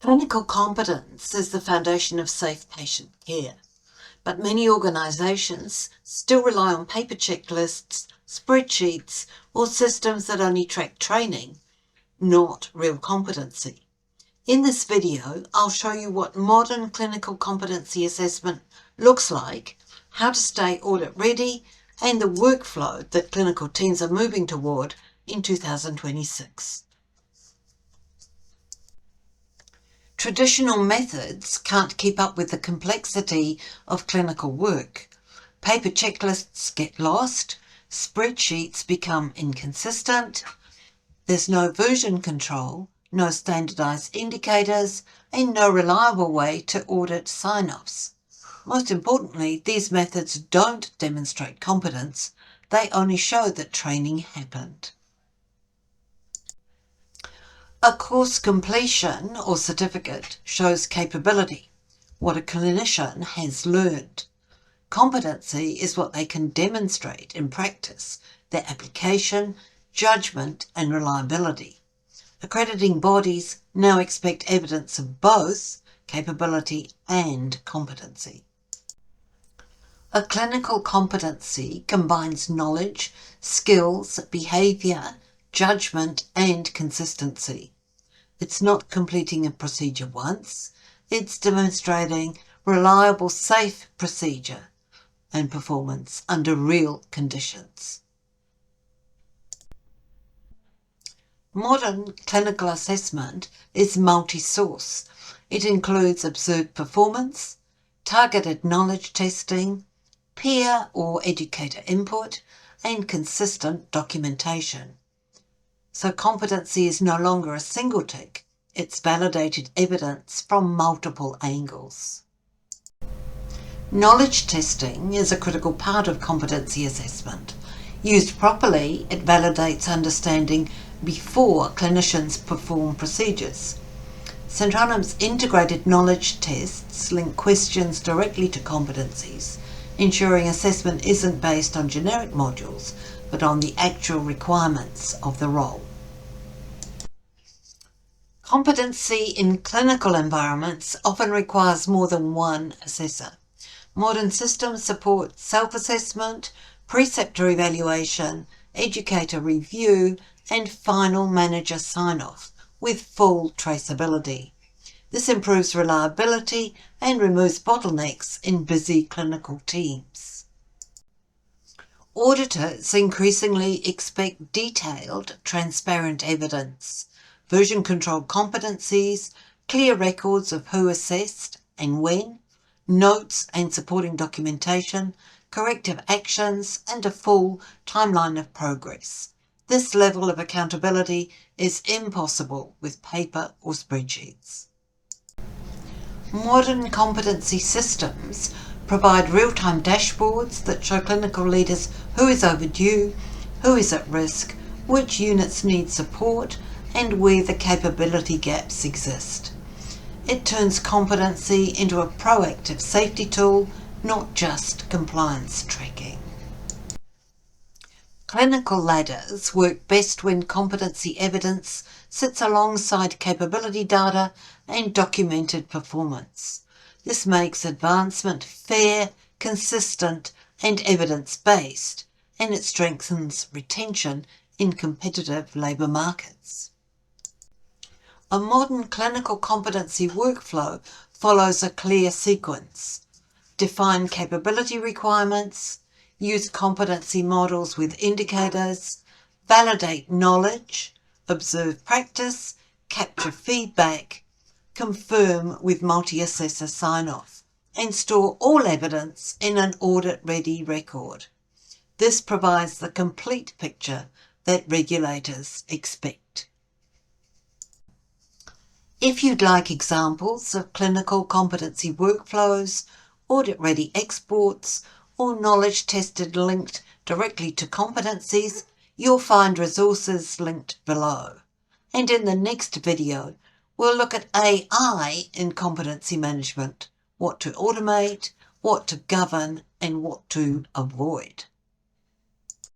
Clinical competence is the foundation of safe patient care, but many organisations still rely on paper checklists, spreadsheets, or systems that only track training, not real competency. In this video, I'll show you what modern clinical competency assessment looks like, how to stay audit ready, and the workflow that clinical teams are moving toward in 2026. Traditional methods can't keep up with the complexity of clinical work. Paper checklists get lost, spreadsheets become inconsistent, there's no version control, no standardised indicators, and no reliable way to audit sign-offs. Most importantly, these methods don't demonstrate competence, they only show that training happened. A course completion or certificate shows capability, what a clinician has learned. Competency is what they can demonstrate in practice, their application, judgement and reliability. Accrediting bodies now expect evidence of both capability and competency. A clinical competency combines knowledge, skills, behaviour, judgement and consistency. It's not completing a procedure once, it's demonstrating reliable, safe procedure and performance under real conditions. Modern clinical assessment is multi-source. It includes observed performance, targeted knowledge testing, peer or educator input, and consistent documentation. So competency is no longer a single tick, it's validated evidence from multiple angles. Knowledge testing is a critical part of competency assessment. Used properly, it validates understanding before clinicians perform procedures. Centranum's integrated knowledge tests link questions directly to competencies, ensuring assessment isn't based on generic modules, but on the actual requirements of the role. Competency in clinical environments often requires more than one assessor. Modern systems support self-assessment, preceptor evaluation, educator review, and final manager sign-off with full traceability. This improves reliability and removes bottlenecks in busy clinical teams. Auditors increasingly expect detailed, transparent evidence, version-controlled competencies, clear records of who assessed and when, notes and supporting documentation, corrective actions, and a full timeline of progress. This level of accountability is impossible with paper or spreadsheets. Modern competency systems provide real-time dashboards that show clinical leaders who is overdue, who is at risk, which units need support, and where the capability gaps exist. It turns competency into a proactive safety tool, not just compliance tracking. Clinical ladders work best when competency evidence sits alongside capability data and documented performance. This makes advancement fair, consistent, and evidence-based, and it strengthens retention in competitive labour markets. A modern clinical competency workflow follows a clear sequence. Define capability requirements, use competency models with indicators, validate knowledge, observe practice, capture feedback, confirm with multi-assessor sign-off, and store all evidence in an audit-ready record. This provides the complete picture that regulators expect. If you'd like examples of clinical competency workflows, audit-ready exports, or knowledge tested linked directly to competencies, you'll find resources linked below. And in the next video, we'll look at AI in competency management, what to automate, what to govern, and what to avoid.